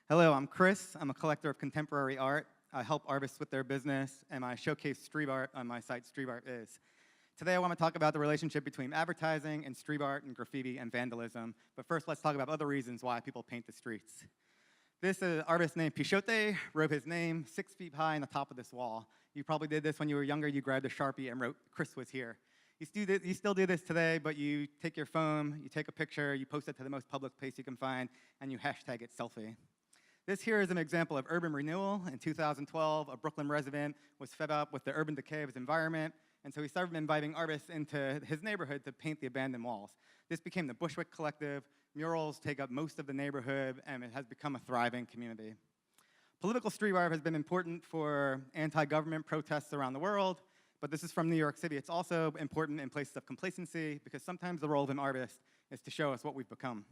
Hello, I'm Chris. I'm a collector of contemporary art. I help artists with their business, and I showcase street art on my site, Street Art Is. Today I want to talk about the relationship between advertising and street art and graffiti and vandalism. But first, let's talk about other reasons why people paint the streets. This artist named Pichote wrote his name 6 feet high on the top of this wall. You probably did this when you were younger. You grabbed a Sharpie and wrote, "Chris was here." You still do this today, but you take your phone, you take a picture, you post it to the most public place you can find, and you hashtag it selfie. This here is an example of urban renewal. In 2012, a Brooklyn resident was fed up with the urban decay of his environment, and so he started inviting artists into his neighborhood to paint the abandoned walls. This became the Bushwick Collective. Murals take up most of the neighborhood, and it has become a thriving community. Political street art has been important for anti-government protests around the world, but this is from New York City. It's also important in places of complacency, because sometimes the role of an artist is to show us what we've become.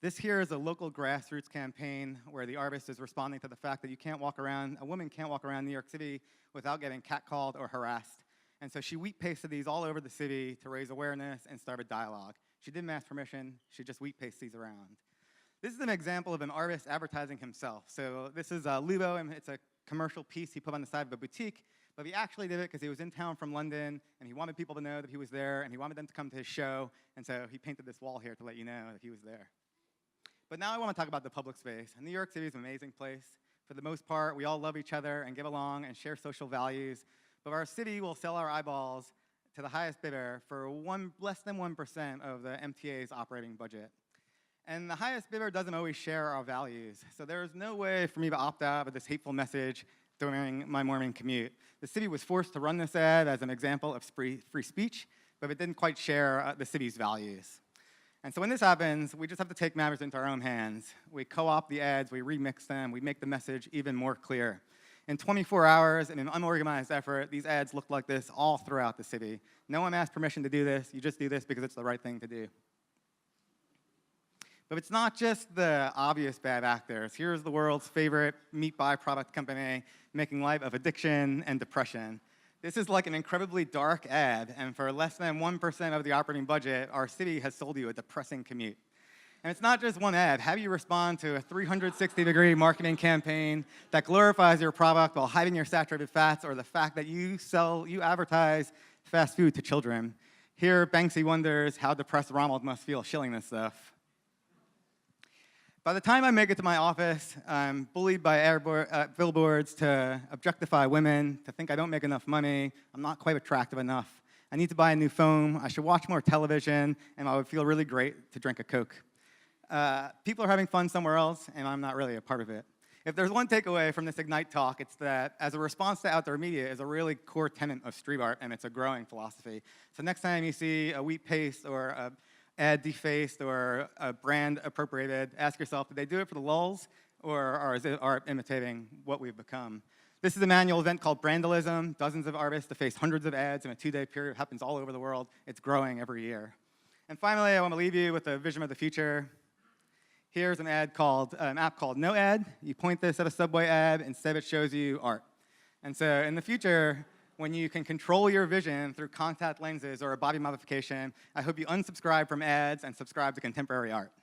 This here is a local grassroots campaign where the artist is responding to the fact that a woman can't walk around New York City without getting catcalled or harassed. And so she wheat pasted these all over the city to raise awareness and start a dialogue. She didn't ask permission, she just wheat pasted these around. This is an example of an artist advertising himself. So this is Lubo, and it's a commercial piece he put on the side of a boutique, but he actually did it because he was in town from London, and he wanted people to know that he was there, and he wanted them to come to his show, and so he painted this wall here to let you know that he was there. But now I want to talk about the public space. New York City is an amazing place. For the most part, we all love each other and get along and share social values. But our city will sell our eyeballs to the highest bidder for less than 1% of the MTA's operating budget. And the highest bidder doesn't always share our values. So there's no way for me to opt out of this hateful message during my morning commute. The city was forced to run this ad as an example of free speech, but it didn't quite share the city's values. And so when this happens, we just have to take matters into our own hands. We co-opt the ads, we remix them, we make the message even more clear. In 24 hours, in an unorganized effort, these ads look like this all throughout the city. No one asked permission to do this, you just do this because it's the right thing to do. But it's not just the obvious bad actors. Here's the world's favorite meat byproduct company making light of addiction and depression. This is like an incredibly dark ad, and for less than 1% of the operating budget, our city has sold you a depressing commute. And it's not just one ad. How do you respond to a 360-degree marketing campaign that glorifies your product while hiding your saturated fats, or the fact that you advertise fast food to children? Here, Banksy wonders how depressed Ronald must feel shilling this stuff. By the time I make it to my office, I'm bullied by billboards to objectify women, to think I don't make enough money, I'm not quite attractive enough, I need to buy a new phone, I should watch more television, and I would feel really great to drink a Coke. People are having fun somewhere else, and I'm not really a part of it. If there's one takeaway from this Ignite talk, it's that as a response to outdoor media is a really core tenet of street art, and it's a growing philosophy. So next time you see a wheat paste or a ad defaced or a brand appropriated, ask yourself, did they do it for the lulz, or is it art imitating what we've become? This is an annual event called Brandalism. Dozens of artists deface hundreds of ads in a 2-day period. It happens all over the world. It's growing every year. And finally, I want to leave you with a vision of the future. Here's an app called No Ad. You point this at a subway ad, instead it shows you art. And so in the future, when you can control your vision through contact lenses or a body modification, I hope you unsubscribe from ads and subscribe to contemporary art.